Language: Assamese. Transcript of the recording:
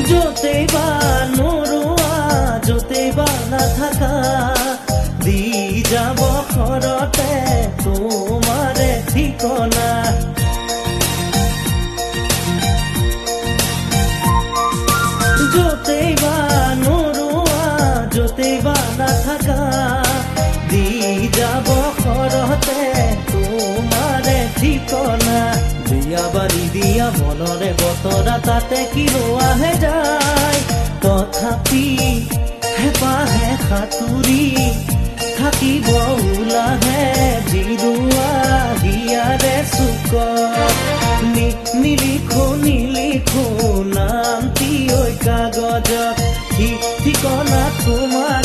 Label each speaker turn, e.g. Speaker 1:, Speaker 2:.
Speaker 1: য'তেই বা নোৰোৱা য'তেই বা নাথাকা দি যাব ঘৰতে তোমাৰে ঠিকনা য'তেই বা নোৰোৱা য'তেই বা নাথাকা দি যাব ঘৰতে তোমাৰে ঠিকনা বিয়া বাৰী দিয়া মনৰে বতৰা তাতে কি ৰোৱাহে যায় তথাপি হেঁপাহে সাঁতুৰি থাকিব ওলাহে জিৰোৱা হিয়াৰে চুকত নিলিখো নামটি ঐ কাগজত ঠিকনা তোমাৰ